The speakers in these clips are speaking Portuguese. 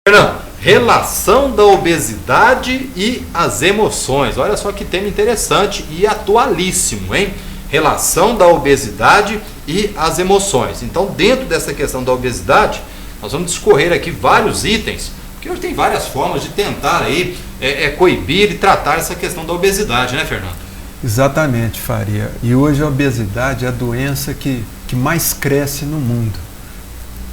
Fernando, relação da obesidade e as emoções. Olha só que tema interessante e atualíssimo, hein? Relação da obesidade e as emoções. Então, dentro dessa questão da obesidade, nós vamos discorrer aqui vários itens, porque hoje tem várias formas de tentar aí coibir e tratar essa questão da obesidade, né, Fernando? Exatamente, Faria. E hoje a obesidade é a doença que mais cresce no mundo.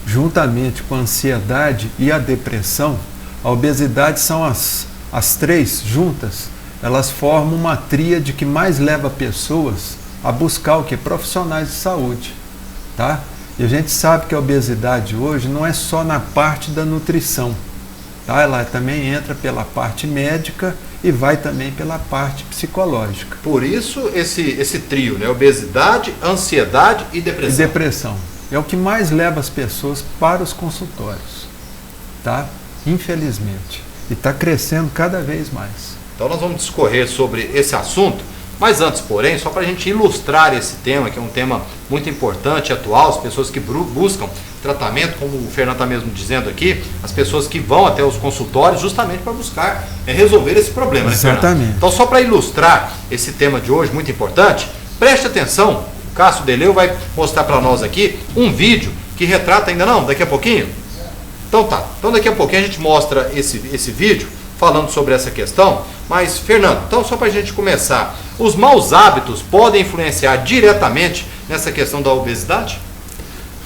Juntamente com a ansiedade e a depressão, a obesidade são as três juntas, elas formam uma tríade que mais leva pessoas a buscar o que? Profissionais de saúde, tá? E a gente sabe que a obesidade hoje não é só na parte da nutrição, tá? Ela também entra pela parte médica e vai também pela parte psicológica. Por isso esse trio, né? Obesidade, ansiedade e depressão. E depressão. É o que mais leva as pessoas para os consultórios, tá? Infelizmente. E está crescendo cada vez mais. Então nós vamos discorrer sobre esse assunto, mas antes, porém, só para a gente ilustrar esse tema, que é um tema muito importante e atual, as pessoas que buscam tratamento, como o Fernando está mesmo dizendo aqui, as pessoas que vão até os consultórios justamente para buscar resolver esse problema, né, Fernando? Exatamente. Então, só para ilustrar esse tema de hoje, muito importante, preste atenção, o Cássio Deleu vai mostrar para nós aqui um vídeo que retrata, ainda não, daqui a pouquinho? Então tá, então daqui a pouquinho a gente mostra esse vídeo falando sobre essa questão, mas Fernando, então só para a gente começar, os maus hábitos podem influenciar diretamente nessa questão da obesidade?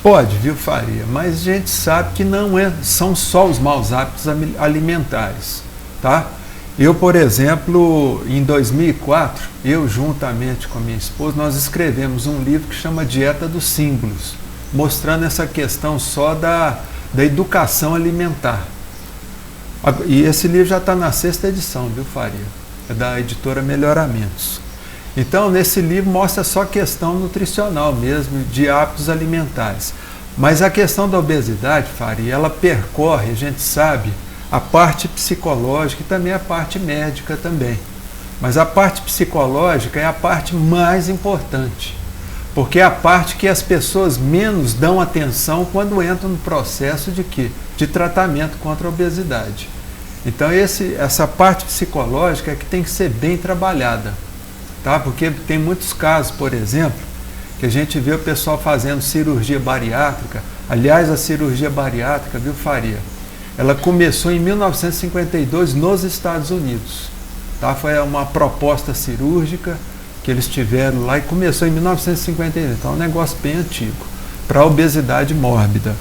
Pode, viu, Faria, mas a gente sabe que não são só os maus hábitos alimentares, tá? Eu, por exemplo, em 2004, eu juntamente com a minha esposa, nós escrevemos um livro que chama Dieta dos Símbolos, mostrando essa questão só da educação alimentar. E esse livro já está na 6ª edição, viu, Faria? É da editora Melhoramentos. Então, nesse livro mostra só a questão nutricional mesmo, de hábitos alimentares. Mas a questão da obesidade, Faria, ela percorre, a gente sabe, a parte psicológica e também a parte médica também. Mas a parte psicológica é a parte mais importante, porque é a parte que as pessoas menos dão atenção quando entram no processo de quê? De tratamento contra a obesidade. Então essa parte psicológica é que tem que ser bem trabalhada, tá? Porque tem muitos casos, por exemplo, que a gente vê o pessoal fazendo cirurgia bariátrica. Aliás, a cirurgia bariátrica, viu, Faria? Ela começou em 1952 nos Estados Unidos, tá? Foi uma proposta cirúrgica que eles tiveram lá e começou em 1952, então é um negócio bem antigo, para a obesidade mórbida.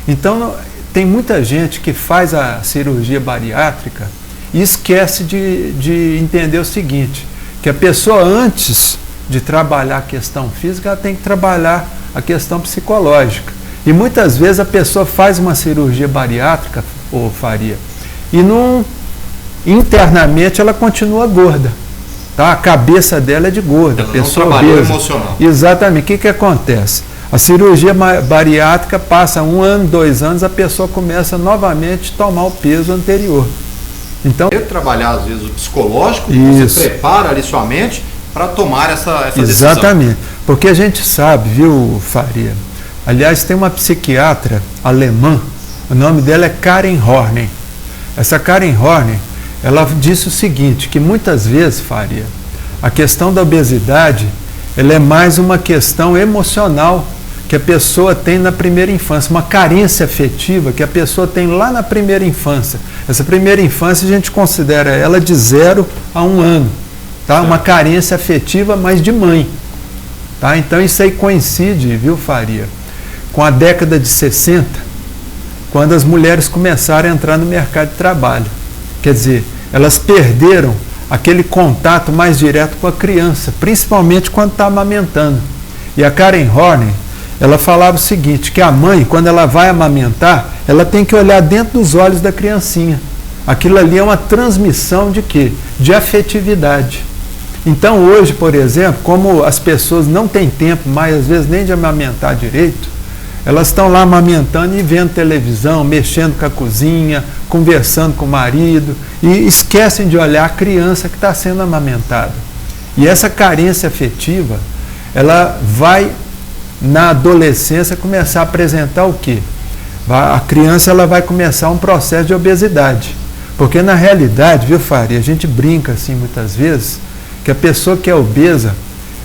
Então, tem muita gente que faz a cirurgia bariátrica e esquece de entender o seguinte, que a pessoa, antes de trabalhar a questão física, ela tem que trabalhar a questão psicológica. E muitas vezes a pessoa faz uma cirurgia bariátrica, ou Faria, e internamente ela continua gorda. Tá? A cabeça dela é de gorda, ela a pessoa não trabalhou obesa. Emocional. Exatamente. O que acontece? A cirurgia bariátrica passa 1 ano, 2 anos, a pessoa começa novamente a tomar o peso anterior. Então, tem que trabalhar, às vezes, o psicológico, isso. Você prepara ali sua mente para tomar essa decisão. Exatamente. Porque a gente sabe, viu, Faria? Aliás, tem uma psiquiatra alemã, o nome dela é Karen Horney. Essa Karen Horney, ela disse o seguinte, que muitas vezes, Faria, a questão da obesidade, ela é mais uma questão emocional que a pessoa tem na primeira infância, uma carência afetiva que a pessoa tem lá na primeira infância. Essa primeira infância a gente considera ela de 0 a 1 ano, tá? Uma carência afetiva, mas de mãe. Tá? Então isso aí coincide, viu, Faria, com a década de 60, quando as mulheres começaram a entrar no mercado de trabalho. Quer dizer, elas perderam aquele contato mais direto com a criança, principalmente quando está amamentando. E a Karen Horney, ela falava o seguinte, que a mãe, quando ela vai amamentar, ela tem que olhar dentro dos olhos da criancinha. Aquilo ali é uma transmissão de quê? De afetividade. Então hoje, por exemplo, como as pessoas não têm tempo mais, às vezes, nem de amamentar direito, elas estão lá amamentando e vendo televisão, mexendo com a cozinha, conversando com o marido e esquecem de olhar a criança que está sendo amamentada. E essa carência afetiva, ela vai, na adolescência, começar a apresentar o quê? A criança ela vai começar um processo de obesidade. Porque na realidade, viu, Faria, a gente brinca assim muitas vezes, que a pessoa que é obesa,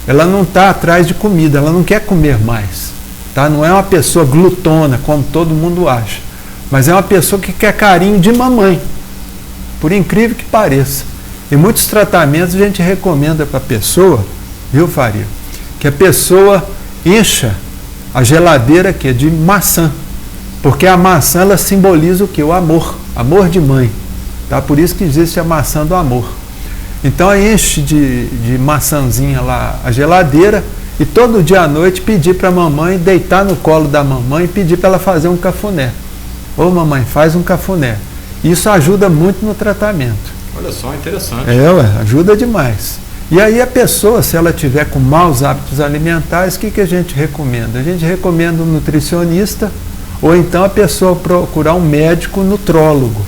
ela não está atrás de comida, ela não quer comer mais. Tá? Não é uma pessoa glutona, como todo mundo acha. Mas é uma pessoa que quer carinho de mamãe. Por incrível que pareça. Em muitos tratamentos a gente recomenda para a pessoa, viu, Faria, que a pessoa encha a geladeira aqui de maçã. Porque a maçã ela simboliza o quê? O amor. Amor de mãe. Tá? Por isso que existe a maçã do amor. Então enche de maçãzinha lá a geladeira e todo dia à noite pedir para a mamãe deitar no colo da mamãe e pedir para ela fazer um cafuné. Ô mamãe, faz um cafuné. Isso ajuda muito no tratamento. Olha só, interessante. Ajuda demais. E aí a pessoa, se ela tiver com maus hábitos alimentares, o que a gente recomenda? A gente recomenda um nutricionista ou então a pessoa procurar um médico nutrólogo,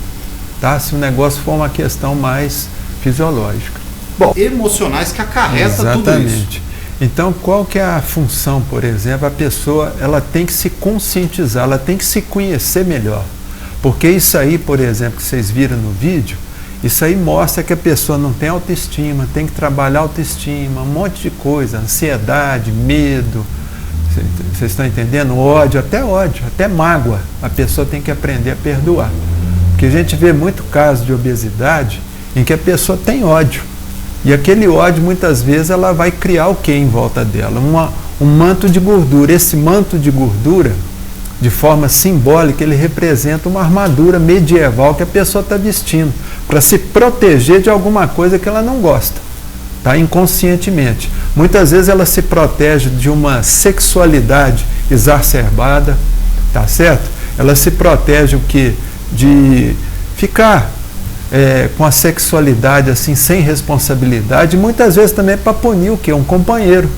tá? Se o negócio for uma questão mais fisiológica. Bom, emocionais que acarreta tudo isso. Então, qual que é a função, por exemplo? A pessoa ela tem que se conscientizar, ela tem que se conhecer melhor. Porque isso aí, por exemplo, que vocês viram no vídeo, isso aí mostra que a pessoa não tem autoestima, tem que trabalhar autoestima, um monte de coisa, ansiedade, medo, vocês estão entendendo? Ódio, até mágoa. A pessoa tem que aprender a perdoar. Porque a gente vê muito caso de obesidade em que a pessoa tem ódio. E aquele ódio, muitas vezes, ela vai criar o que em volta dela? Um manto de gordura. Esse manto de gordura, de forma simbólica, ele representa uma armadura medieval que a pessoa está vestindo para se proteger de alguma coisa que ela não gosta, tá? Inconscientemente. Muitas vezes ela se protege de uma sexualidade exacerbada, tá certo? Ela se protege o quê? De ficar com a sexualidade assim, sem responsabilidade, e muitas vezes também para punir o quê? Um companheiro,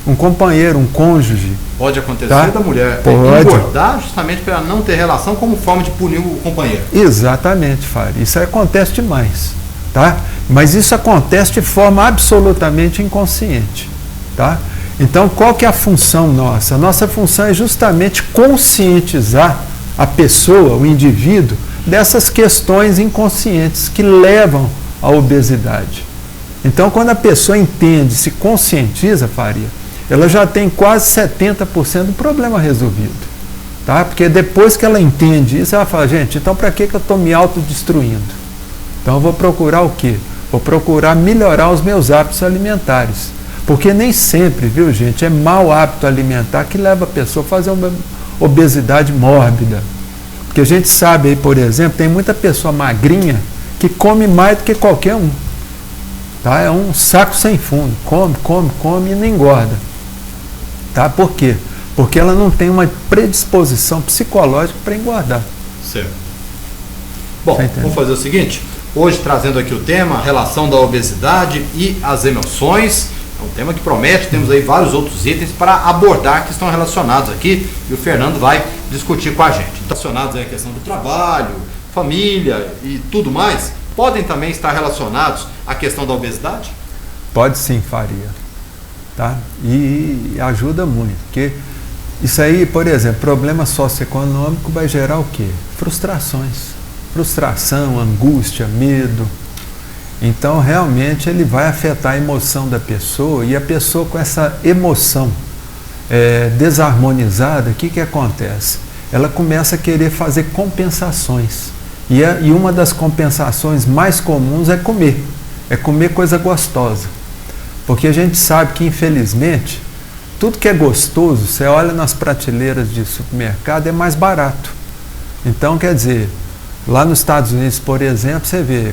um cônjuge. Pode acontecer, tá? Da mulher engordar justamente para não ter relação como forma de punir o companheiro. Exatamente, Fábio. Isso acontece demais, tá? Mas isso acontece de forma absolutamente inconsciente, tá? Então, qual que é a função nossa? A nossa função é justamente conscientizar a pessoa, o indivíduo, dessas questões inconscientes que levam à obesidade. Então, quando a pessoa entende, se conscientiza, Faria, ela já tem quase 70% do problema resolvido. Tá? Porque depois que ela entende isso, ela fala, gente, então para que eu estou me autodestruindo? Então eu vou procurar o quê? Vou procurar melhorar os meus hábitos alimentares. Porque nem sempre, viu, gente, é mau hábito alimentar que leva a pessoa a fazer uma obesidade mórbida. Porque a gente sabe aí, por exemplo, tem muita pessoa magrinha que come mais do que qualquer um. Tá? É um saco sem fundo. Come e não engorda. Tá? Por quê? Porque ela não tem uma predisposição psicológica para engordar. Certo. Bom, vamos fazer o seguinte. Hoje trazendo aqui o tema, a relação da obesidade e as emoções. É um tema que promete, temos aí vários outros itens para abordar que estão relacionados aqui e o Fernando vai discutir com a gente. Então, relacionados aí à questão do trabalho, família e tudo mais, podem também estar relacionados à questão da obesidade? Pode sim, Faria. Tá? E ajuda muito, porque isso aí, por exemplo, problema socioeconômico vai gerar o quê? Frustrações. Frustração, angústia, medo. Então, realmente, ele vai afetar a emoção da pessoa e a pessoa com essa emoção desarmonizada, o que acontece? Ela começa a querer fazer compensações. E uma das compensações mais comuns é comer coisa gostosa. Porque a gente sabe que, infelizmente, tudo que é gostoso, você olha nas prateleiras de supermercado, é mais barato. Então, quer dizer, lá nos Estados Unidos, por exemplo, você vê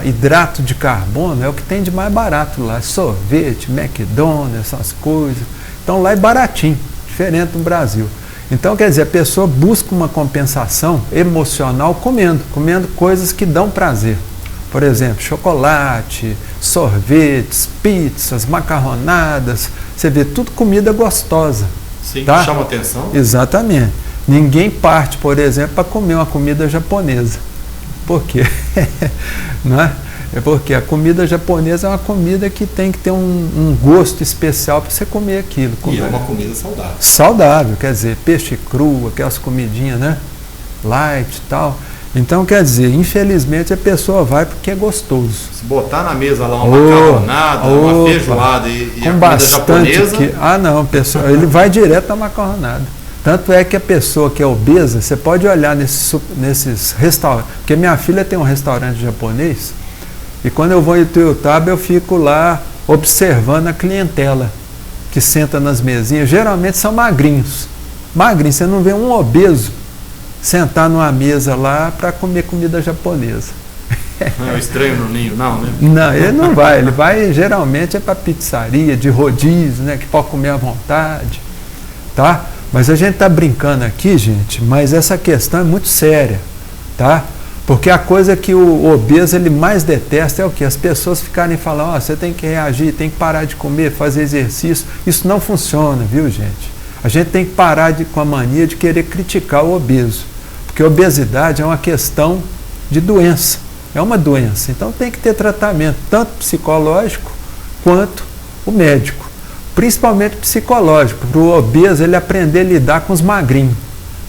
hidrato de carbono é o que tem de mais barato lá. Sorvete, McDonald's, essas coisas. Então lá é baratinho, diferente do Brasil. Então, quer dizer, a pessoa busca uma compensação emocional comendo coisas que dão prazer. Por exemplo, chocolate, sorvetes, pizzas, macarronadas. Você vê tudo comida gostosa. Sim, tá? Chama atenção. Exatamente. Ninguém parte, por exemplo, para comer uma comida japonesa. Por quê? Não é? É porque a comida japonesa é uma comida que tem que ter um gosto especial para você comer aquilo. E é uma comida saudável. Saudável, quer dizer, peixe cru, aquelas comidinhas, né? light e tal. Então, quer dizer, infelizmente a pessoa vai porque é gostoso. Se botar na mesa lá uma macarronada, uma feijoada e com a comida bastante japonesa... não, pessoa, ele vai direto na macarronada. Tanto é que a pessoa que é obesa, você pode olhar nesses restaurantes, porque minha filha tem um restaurante japonês, e quando eu vou em Ituiutaba, eu fico lá observando a clientela que senta nas mesinhas. Geralmente são magrinhos. Magrinhos, você não vê um obeso sentar numa mesa lá para comer comida japonesa. Não é estranho no ninho, não, né? Não, ele não vai. Ele vai geralmente é para pizzaria, de rodízio, né? Que pode comer à vontade, tá? Mas a gente está brincando aqui, gente, mas essa questão é muito séria, tá? Porque a coisa que o obeso ele mais detesta é o que? As pessoas ficarem falando, você tem que reagir, tem que parar de comer, fazer exercício. Isso não funciona, viu, gente? A gente tem que parar com a mania de querer criticar o obeso. Porque a obesidade é uma questão de doença. É uma doença. Então tem que ter tratamento, tanto psicológico quanto o médico. Principalmente psicológico, para o obeso ele aprender a lidar com os magrinhos.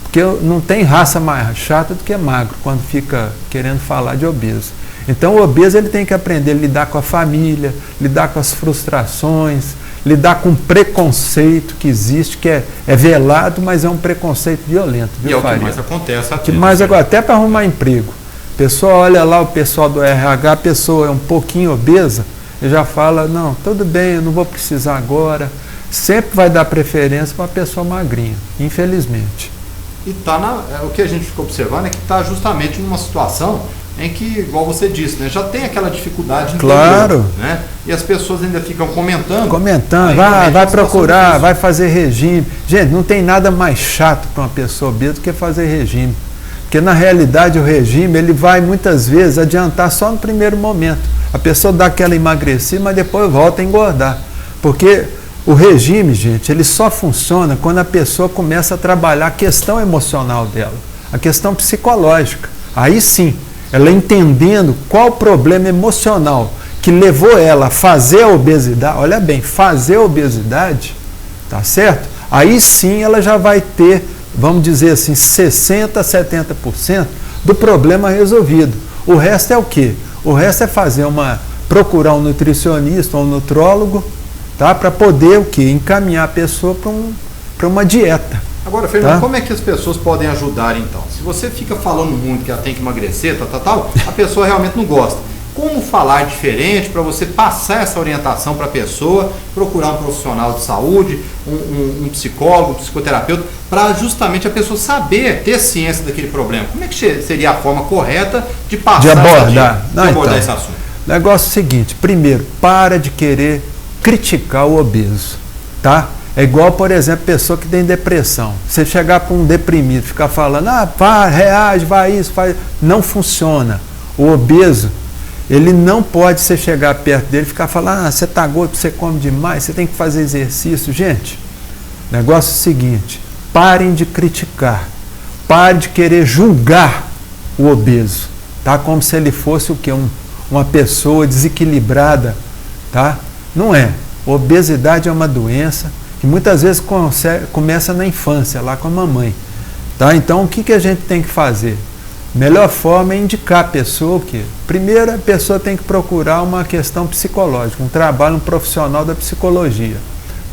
Porque não tem raça mais chata do que magro, quando fica querendo falar de obeso. Então o obeso ele tem que aprender a lidar com a família, lidar com as frustrações, lidar com o preconceito que existe, que é velado, mas é um preconceito violento. Viu, e é o que Faria? mais acontece aqui. Que mais agora, até para arrumar emprego. A pessoa olha lá, o pessoal do RH, a pessoa é um pouquinho obesa, e já fala, não, tudo bem, eu não vou precisar agora. Sempre vai dar preferência para uma pessoa magrinha, infelizmente. E o que a gente fica observando é que está justamente numa situação em que, igual você disse, né, já tem aquela dificuldade interior, claro, né? E as pessoas ainda ficam comentando, vai procurar, vai fazer regime. Gente, não tem nada mais chato para uma pessoa obesa do que fazer regime. Porque na realidade o regime ele vai muitas vezes adiantar só no primeiro momento. A pessoa dá aquela emagrecida, mas depois volta a engordar. Porque o regime, gente, ele só funciona quando a pessoa começa a trabalhar a questão emocional dela, a questão psicológica. Aí sim, ela entendendo qual o problema emocional que levou ela a fazer a obesidade, olha bem, fazer a obesidade, tá certo? Aí sim ela já vai ter, vamos dizer assim, 60%, 70% do problema resolvido. O resto é o quê? O resto é procurar um nutricionista ou um nutrólogo, tá? Para poder o quê? Encaminhar a pessoa para uma dieta. Agora, Fernando, tá? Como é que as pessoas podem ajudar então? Se você fica falando muito que ela tem que emagrecer, a pessoa realmente não gosta. Como falar diferente para você passar essa orientação para a pessoa, procurar um profissional de saúde, um psicólogo, um psicoterapeuta, para justamente a pessoa saber, ter ciência daquele problema? Como é que seria a forma correta de passar de abordar esse assunto? O negócio é o seguinte, primeiro, para de querer criticar o obeso, tá? É igual, por exemplo, pessoa que tem depressão. Você chegar para um deprimido, ficar falando, vai, reage, vai isso, faz... Não funciona. O obeso, ele não pode você chegar perto dele e ficar falando, você está gordo, você come demais, você tem que fazer exercício. Gente, o negócio é o seguinte, parem de criticar, parem de querer julgar o obeso, tá? Como se ele fosse o quê? Uma pessoa desequilibrada, tá? Não é. Obesidade é uma doença que muitas vezes começa na infância, lá com a mamãe. Tá? Então, o que a gente tem que fazer? Melhor forma é indicar a pessoa que, primeiro, a pessoa tem que procurar uma questão psicológica, um trabalho, um profissional da psicologia,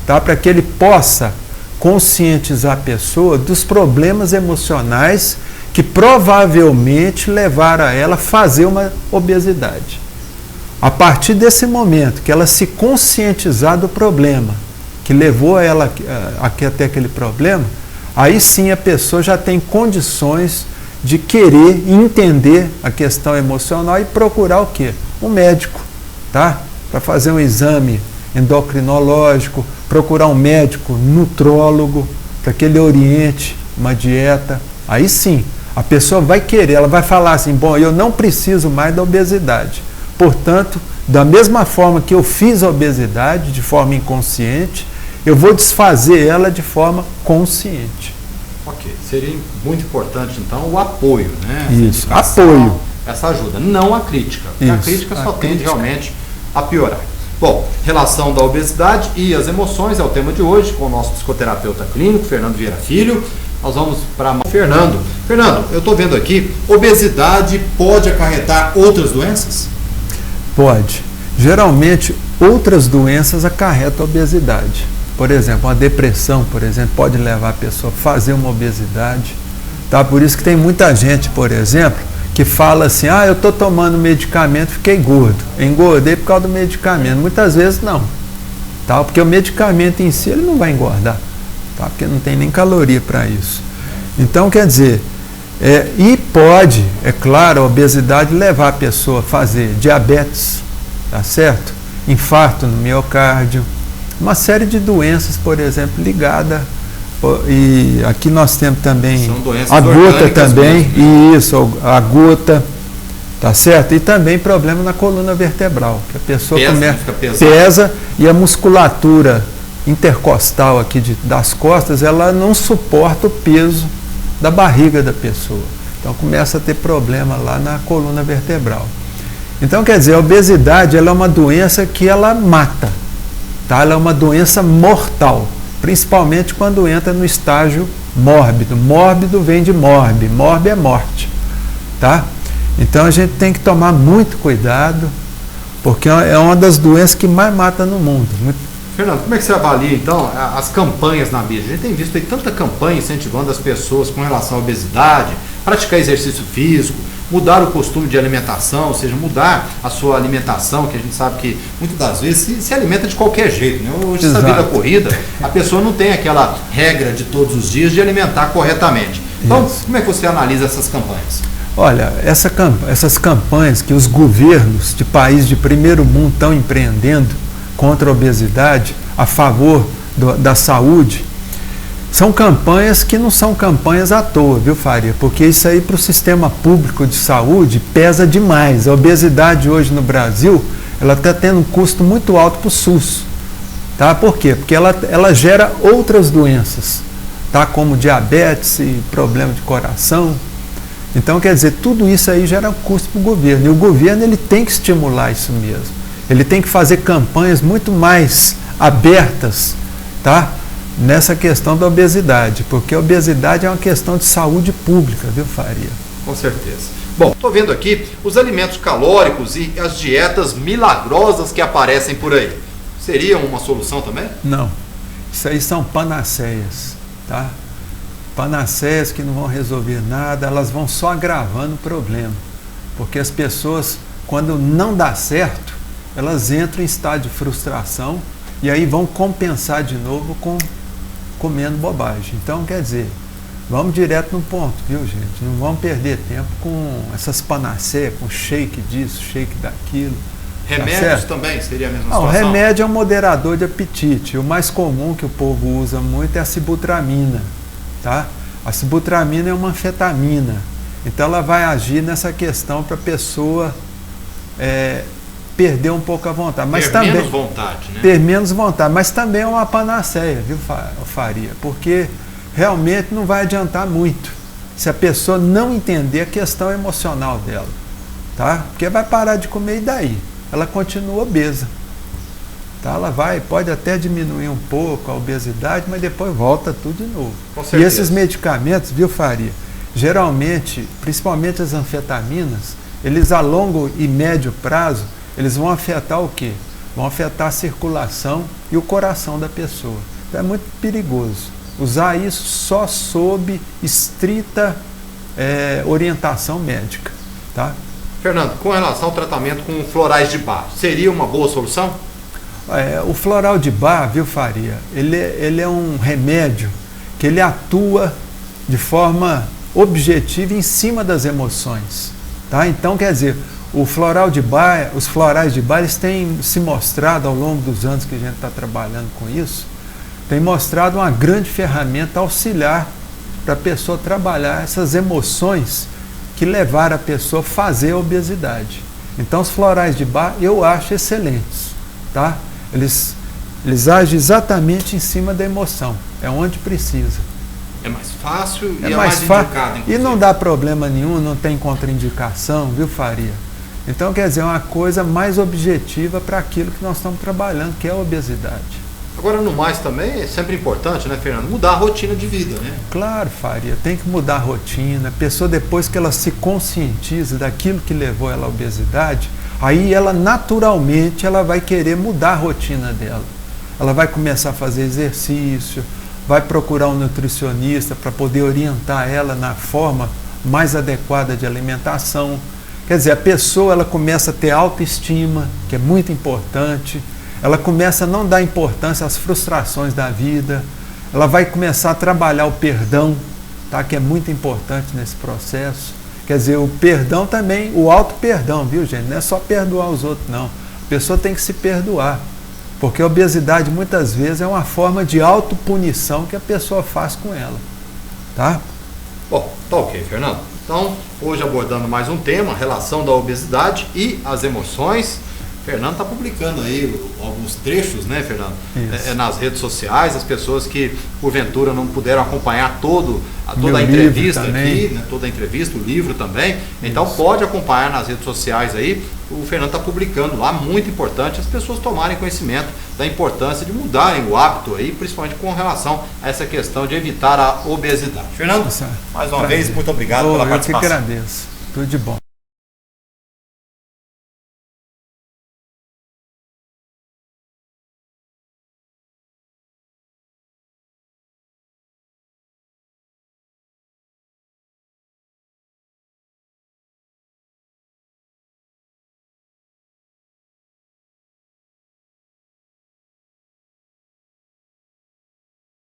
tá? Para que ele possa conscientizar a pessoa dos problemas emocionais que provavelmente levaram a ela a fazer uma obesidade. A partir desse momento que ela se conscientizar do problema, que levou ela até aquele problema, aí sim a pessoa já tem condições de querer entender a questão emocional e procurar o quê? Um médico, tá? Para fazer um exame endocrinológico, procurar um médico nutrólogo, para que ele oriente uma dieta. Aí sim, a pessoa vai querer, ela vai falar assim, bom, eu não preciso mais da obesidade. Portanto, da mesma forma que eu fiz a obesidade de forma inconsciente, eu vou desfazer ela de forma consciente. Ok, seria muito importante então o apoio, né? Isso, apoio. Essa ajuda, não a crítica. Isso, a crítica só tende realmente a piorar. Bom, relação da obesidade e as emoções é o tema de hoje, com o nosso psicoterapeuta clínico, Fernando Vieira Filho. Nós vamos para Fernando. Fernando, eu estou vendo aqui, obesidade pode acarretar outras doenças? Pode. Geralmente, outras doenças acarretam a obesidade. Por exemplo, uma depressão, por exemplo, pode levar a pessoa a fazer uma obesidade. Tá? Por isso que tem muita gente, por exemplo, que fala assim, eu estou tomando medicamento, fiquei gordo. Engordei por causa do medicamento. Muitas vezes não. Tá? Porque o medicamento em si ele não vai engordar. Tá? Porque não tem nem caloria para isso. Então, quer dizer, e pode, é claro, a obesidade levar a pessoa a fazer diabetes, tá certo? Infarto no miocárdio, uma série de doenças, por exemplo, ligada. E aqui nós temos também a gota também, mesmo, né? Isso, a gota, tá certo? E também problema na coluna vertebral, que a pessoa pesa e a musculatura intercostal aqui das costas, ela não suporta o peso da barriga da pessoa. Então começa a ter problema lá na coluna vertebral. Então, quer dizer, a obesidade ela é uma doença que ela mata, tá? Ela é uma doença mortal, principalmente quando entra no estágio mórbido. Mórbido vem de morbe, morbe é morte, tá? Então a gente tem que tomar muito cuidado, porque é uma das doenças que mais mata no mundo. Fernando, como é que você avalia, então, as campanhas na mídia? A gente tem visto aí tanta campanha incentivando as pessoas com relação à obesidade, praticar exercício físico, mudar o costume de alimentação, ou seja, mudar a sua alimentação, que a gente sabe que muitas das vezes se alimenta de qualquer jeito, né? Hoje, essa vida corrida, a pessoa não tem aquela regra de todos os dias de alimentar corretamente. Então, como é que você analisa essas campanhas? Olha, essas campanhas que os governos de países de primeiro mundo estão empreendendo contra a obesidade, a favor da saúde, são campanhas que não são campanhas à toa, viu, Faria? Porque isso aí para o sistema público de saúde pesa demais. A obesidade hoje no Brasil, ela está tendo um custo muito alto para o SUS. Tá? Por quê? Porque ela gera outras doenças, tá? Como diabetes e problema de coração. Então, quer dizer, tudo isso aí gera custo para o governo. E o governo ele tem que estimular isso mesmo. Ele tem que fazer campanhas muito mais abertas, tá? Nessa questão da obesidade, porque a obesidade é uma questão de saúde pública, viu, Faria? Com certeza. Bom, estou vendo aqui os alimentos calóricos e as dietas milagrosas que aparecem por aí. Seriam uma solução também? Não. Isso aí são panaceias, tá? Panaceias que não vão resolver nada, elas vão só agravando o problema. Porque as pessoas, quando não dá certo, elas entram em estado de frustração e aí vão compensar de novo comendo bobagem. Então, quer dizer, vamos direto no ponto, viu, gente? Não vamos perder tempo com essas panaceias, com shake disso, shake daquilo. Remédios também seria a mesma situação? O remédio é um moderador de apetite. O mais comum que o povo usa muito é a sibutramina, tá? A sibutramina é uma anfetamina. Então, ela vai agir nessa questão para a pessoa perder um pouco a vontade. Mas também, menos vontade, né? Ter menos vontade, mas também é uma panaceia, viu, Faria? Porque realmente não vai adiantar muito se a pessoa não entender a questão emocional dela, tá? Porque vai parar de comer e daí? Ela continua obesa, tá? Ela pode até diminuir um pouco a obesidade, mas depois volta tudo de novo. E esses medicamentos, viu, Faria? Geralmente, principalmente as anfetaminas, eles a longo e médio prazo, eles vão afetar o quê? Vão afetar a circulação e o coração da pessoa. Então é muito perigoso. Usar isso só sob estrita orientação médica. Tá? Fernando, com relação ao tratamento com florais de Bach, seria uma boa solução? O floral de Bach, viu, Faria? Ele é um remédio que ele atua de forma objetiva em cima das emoções. Tá? Então, quer dizer, os florais de Bach, eles têm se mostrado ao longo dos anos que a gente está trabalhando com isso, tem mostrado uma grande ferramenta auxiliar para a pessoa trabalhar essas emoções que levaram a pessoa a fazer a obesidade. Então, os florais de Bach eu acho excelentes, tá? Eles agem exatamente em cima da emoção, é onde precisa. É mais fácil e é mais indicado, inclusive. E não dá problema nenhum, não tem contraindicação, viu, Faria? Então, quer dizer, é uma coisa mais objetiva para aquilo que nós estamos trabalhando, que é a obesidade. Agora, no mais também, é sempre importante, né, Fernando, mudar a rotina de vida, né? Claro, Faria, tem que mudar a rotina. A pessoa, depois que ela se conscientiza daquilo que levou ela à obesidade, aí ela naturalmente ela vai querer mudar a rotina dela. Ela vai começar a fazer exercício, vai procurar um nutricionista para poder orientar ela na forma mais adequada de alimentação. Quer dizer, a pessoa ela começa a ter autoestima, que é muito importante. Ela começa a não dar importância às frustrações da vida. Ela vai começar a trabalhar o perdão, tá? Que é muito importante nesse processo. Quer dizer, o perdão também, o auto-perdão, viu, gente? Não é só perdoar os outros, não. A pessoa tem que se perdoar. Porque a obesidade, muitas vezes, é uma forma de autopunição que a pessoa faz com ela. Tá? Bom, tá ok, Fernando. Então, hoje abordando mais um tema, a relação da obesidade e as emoções. Fernando está publicando aí alguns trechos, né, Fernando? Nas redes sociais, as pessoas que porventura não puderam acompanhar toda a entrevista aqui, né, toda a entrevista, o livro também. Então pode acompanhar nas redes sociais aí. O Fernando está publicando lá, muito importante as pessoas tomarem conhecimento da importância de mudarem o hábito aí, principalmente com relação a essa questão de evitar a obesidade. Fernando, mais uma vez, muito obrigado pela participação. Eu que agradeço. Tudo de bom.